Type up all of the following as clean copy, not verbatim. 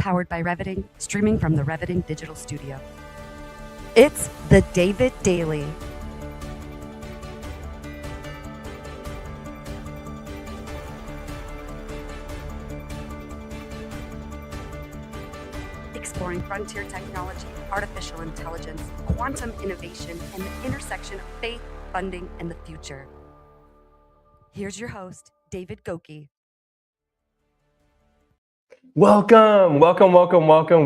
powered by Reviting, streaming from the Reviting Digital Studio. It's the David Daily. Exploring frontier technology, artificial intelligence, quantum innovation, and the intersection of faith, funding, and the future. Here's your host, David Goki. Welcome.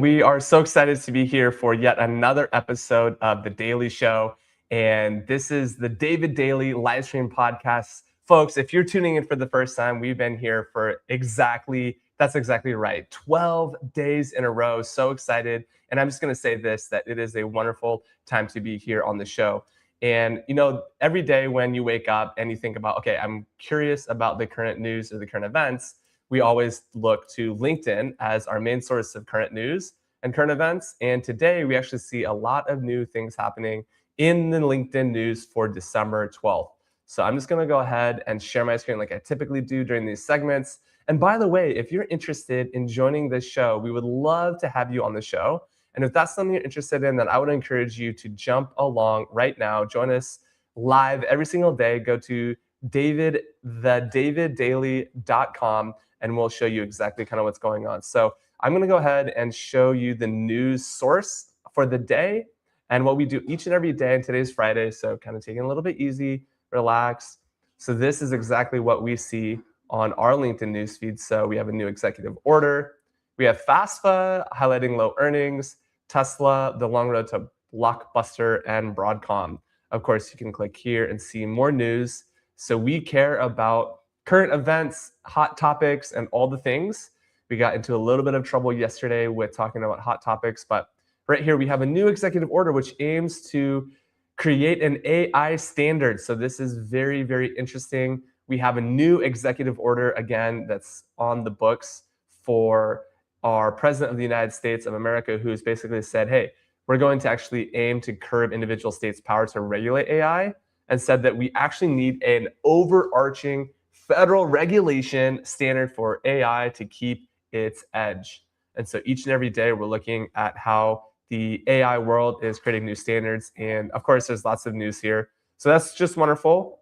We are so excited to be here for yet another episode of The Daily Show. And this is the David Daily Livestream podcast. Folks, if you're tuning in for the first time, we've been here for that's exactly right, 12 days in a row. So excited. And I'm just going to say this, that it is a wonderful time to be here on the show. And, you know, every day when you wake up and you think about, okay, I'm curious about the current news or the current events, we always look to LinkedIn as our main source of current news and current events. And today we actually see a lot of new things happening in the LinkedIn news for December 12th. So I'm just going to go ahead and share my screen like I typically do during these segments. And by the way, if you're interested in joining this show, we would love to have you on the show. And if that's something you're interested in, then I would encourage you to jump along right now. Join us live every single day. Go to thedaviddaily.com and we'll show you exactly kind of what's going on. So I'm going to go ahead and show you the news source for the day and what we do each and every day. And today's Friday, so kind of taking it a little bit easy, relax. So this is exactly what we see on our LinkedIn newsfeed. So we have a new executive order. We have FAFSA highlighting low earnings, Tesla, the long road to Blockbuster, and Broadcom. Of course, you can click here and see more news. So we care about current events, hot topics, and all the things. We got into a little bit of trouble yesterday with talking about hot topics, but right here we have a new executive order which aims to create an AI standard. So this is very, very interesting. We have a new executive order, again, that's on the books for our President of the United States of America, who's basically said, hey, we're going to actually aim to curb individual states' power to regulate AI, and said that we actually need an overarching federal regulation standard for AI to keep its edge. And so each and every day we're looking at how the AI world is creating new standards. And of course, there's lots of news here. So that's just wonderful.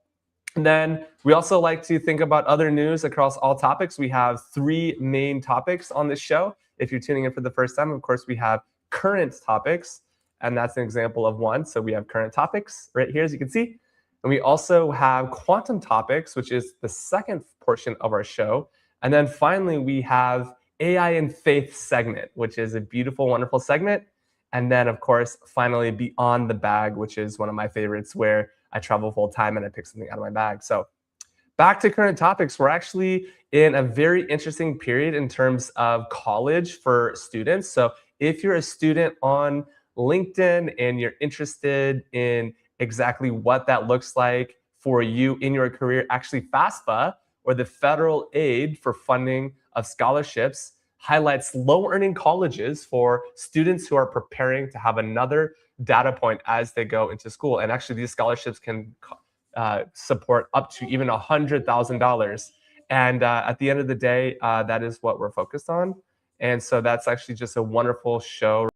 And then we also like to think about other news across all topics. We have three main topics on this show. If you're tuning in for the first time, of course, we have current topics, and that's an example of one. So we have current topics right here, as you can see. And we also have quantum topics, which is the second portion of our show. And then finally, we have AI and faith segment, which is a beautiful, wonderful segment. And then, of course, finally, Beyond the Bag, which is one of my favorites, where I travel full time and I pick something out of my bag. So back to current topics, we're actually in a very interesting period in terms of college for students. So if you're a student on LinkedIn and you're interested in exactly what that looks like for you in your career, actually FAFSA, or the federal aid for funding of scholarships, highlights low-earning colleges for students who are preparing to have another data point as they go into school. And actually these scholarships can support up to even $100,000. And at the end of the day, that is what we're focused on. And so that's actually just a wonderful show.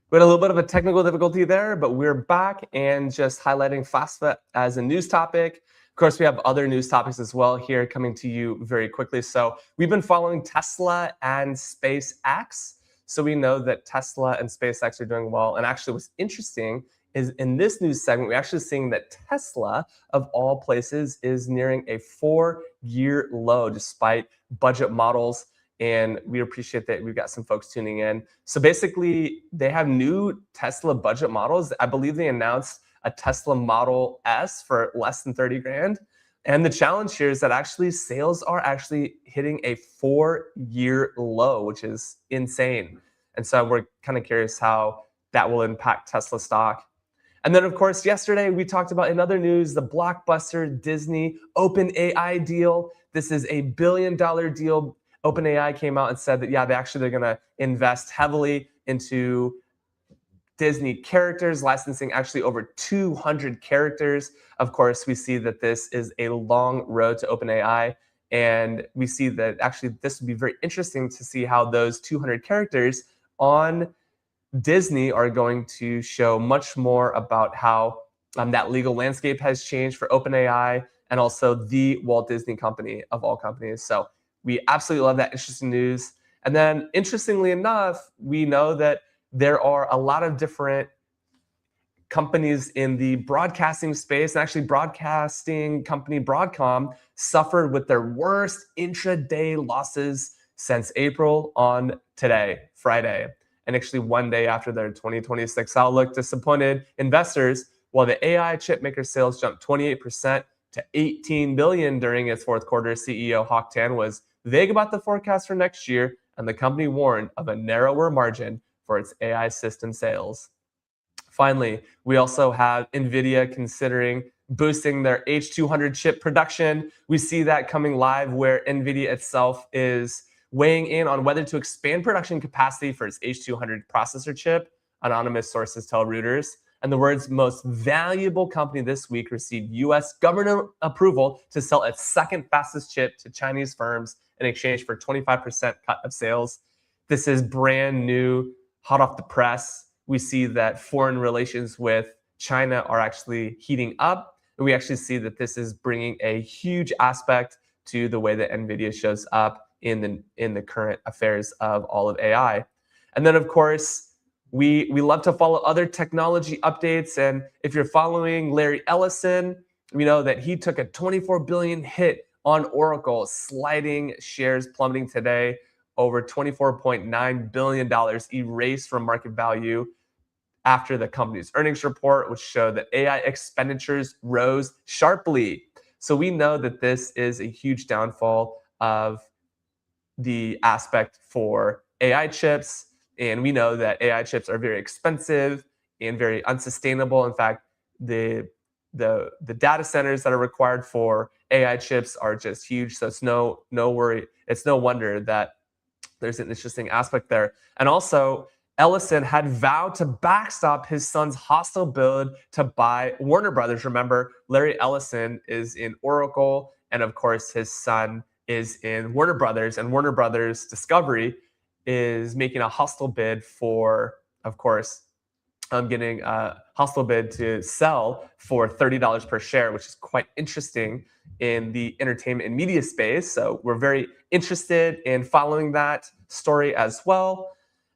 We had a little bit of a technical difficulty there, but we're back and just highlighting FAFSA as a news topic. Of course, we have other news topics as well here coming to you very quickly. So we've been following Tesla and SpaceX. So we know that Tesla and SpaceX are doing well. And actually what's interesting is in this news segment, we're actually seeing that Tesla, of all places, is nearing a 4-year low despite budget models. And we appreciate that we've got some folks tuning in. So basically, they have new Tesla budget models. I believe they announced a Tesla Model S for less than 30 grand. And the challenge here is that actually sales are actually hitting a 4-year low, which is insane. And so we're kind of curious how that will impact Tesla stock. And then, of course, yesterday we talked about in other news, the blockbuster Disney OpenAI deal. This is a $1 billion deal. OpenAI came out and said that, yeah, they're going to invest heavily into Disney characters, licensing actually over 200 characters. Of course, we see that this is a long road to OpenAI. And we see that actually this would be very interesting to see how those 200 characters on Disney are going to show much more about how that legal landscape has changed for OpenAI and also the Walt Disney Company of all companies. So we absolutely love that interesting news. And then interestingly enough, we know that there are a lot of different companies in the broadcasting space, and actually broadcasting company Broadcom suffered with their worst intraday losses since April on today, Friday. And actually one day after their 2026 outlook disappointed investors, while the AI chipmaker sales jumped 28% to 18 billion during its fourth quarter. CEO Hock Tan was vague about the forecast for next year, and the company warned of a narrower margin for its AI system sales. Finally, we also have NVIDIA considering boosting their H200 chip production. We see that coming live where NVIDIA itself is weighing in on whether to expand production capacity for its H200 processor chip, anonymous sources tell Reuters. And the world's most valuable company this week received US government approval to sell its second fastest chip to Chinese firms in exchange for 25% cut of sales. This is brand new, hot off the press. We see that foreign relations with China are actually heating up. And we actually see that this is bringing a huge aspect to the way that NVIDIA shows up in the current affairs of all of AI. And then, of course, we love to follow other technology updates. And if you're following Larry Ellison, we know that he took a 24 billion hit on Oracle, sliding shares plummeting today. Over $24.9 billion erased from market value after the company's earnings report, which showed that AI expenditures rose sharply. So we know that this is a huge downfall of the aspect for AI chips. And we know that AI chips are very expensive and very unsustainable. In fact, the data centers that are required for AI chips are just huge. So it's no worry. It's no wonder that there's an interesting aspect there. And also, Ellison had vowed to backstop his son's hostile bid to buy Warner Brothers. Remember, Larry Ellison is in Oracle, and of course, his son is in Warner Brothers. And Warner Brothers Discovery is making a hostile bid for, of course, getting a hostile bid to sell for $30 per share, which is quite interesting in the entertainment and media space. So we're very interested in following that story as well.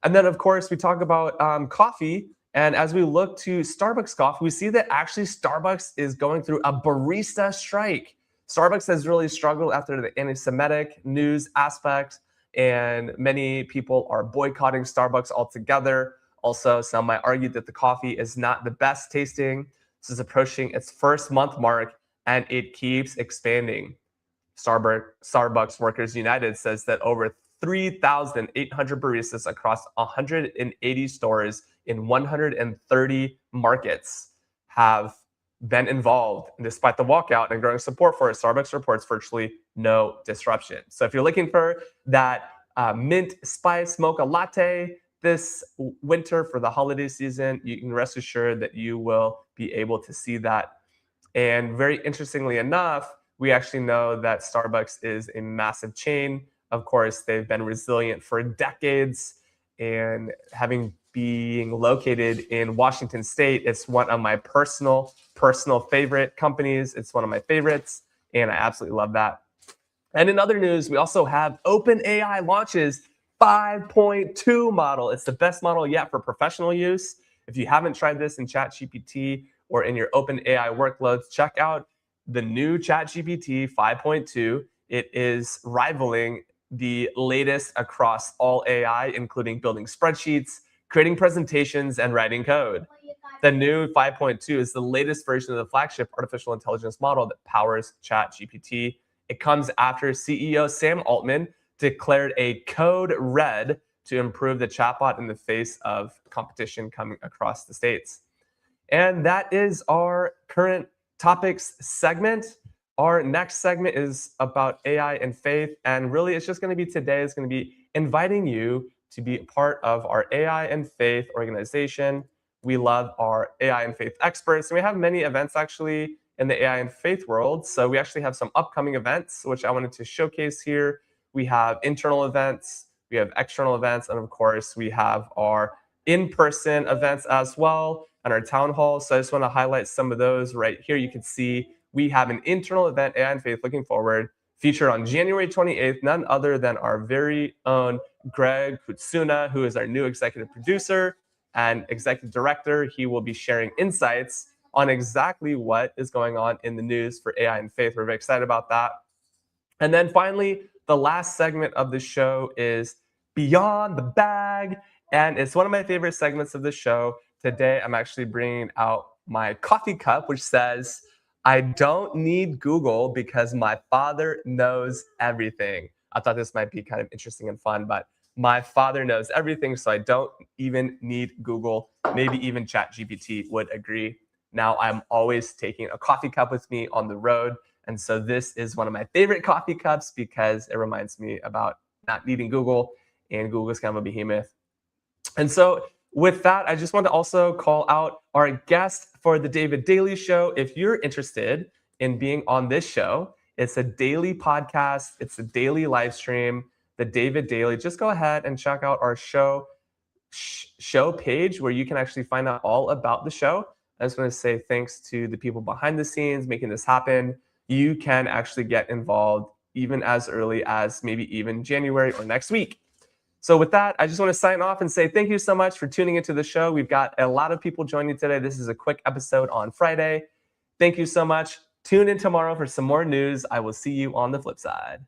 And then, of course, we talk about coffee. And as we look to Starbucks coffee, we see that actually Starbucks is going through a barista strike. Starbucks has really struggled after the anti-Semitic news aspect, and many people are boycotting Starbucks altogether. Also, some might argue that the coffee is not the best tasting. This is approaching its first month mark, and it keeps expanding. Starbucks Workers United says that over 3,800 baristas across 180 stores in 130 markets have been involved. And despite the walkout and growing support for it, Starbucks reports virtually no disruption. So if you're looking for that mint spice mocha latte this winter for the holiday season, you can rest assured that you will be able to see that. And very interestingly enough, we actually know that Starbucks is a massive chain. Of course, they've been resilient for decades, and being located in Washington State, it's one of my personal favorite companies. It's one of my favorites, and I absolutely love that. And in other news, we also have OpenAI launches 5.2 model. It's the best model yet for professional use. If you haven't tried this in ChatGPT or in your OpenAI workloads, check out the new ChatGPT 5.2. It is rivaling the latest across all AI, including building spreadsheets, creating presentations, and writing code. The new 5.2 is the latest version of the flagship artificial intelligence model that powers ChatGPT. It comes after CEO Sam Altman declared a code red to improve the chatbot in the face of competition coming across the states. And that is our current topics segment. Our next segment is about AI and faith. And really, it's just going to be today, it's going to be inviting you to be a part of our AI and faith organization. We love our AI and faith experts. And we have many events actually in the AI and faith world. So we actually have some upcoming events, which I wanted to showcase here. We have internal events, we have external events, and of course, we have our in-person events as well and our town hall. So I just want to highlight some of those right here. You can see we have an internal event, AI and Faith Looking Forward, featured on January 28th, none other than our very own Greg Kutsuna, who is our new executive producer and executive director. He will be sharing insights on exactly what is going on in the news for AI and faith. We're very excited about that. And then finally, the last segment of the show is Beyond the Bag. And it's one of my favorite segments of the show. Today, I'm actually bringing out my coffee cup, which says, I don't need Google because my father knows everything. I thought this might be kind of interesting and fun, but my father knows everything, so I don't even need Google. Maybe even ChatGPT would agree. Now I'm always taking a coffee cup with me on the road. And so this is one of my favorite coffee cups because it reminds me about not needing Google, and Google is kind of a behemoth. And so with that, I just want to also call out our guest for the David Daily Show. If you're interested in being on this show, it's a daily podcast, it's a daily live stream, the David Daily. Just go ahead and check out our show page where you can actually find out all about the show. I just want to say thanks to the people behind the scenes making this happen. You can actually get involved even as early as maybe even January or next week. So with that, I just want to sign off and say thank you so much for tuning into the show. We've got a lot of people joining today. This is a quick episode on Friday. Thank you so much. Tune in tomorrow for some more news. I will see you on the flip side.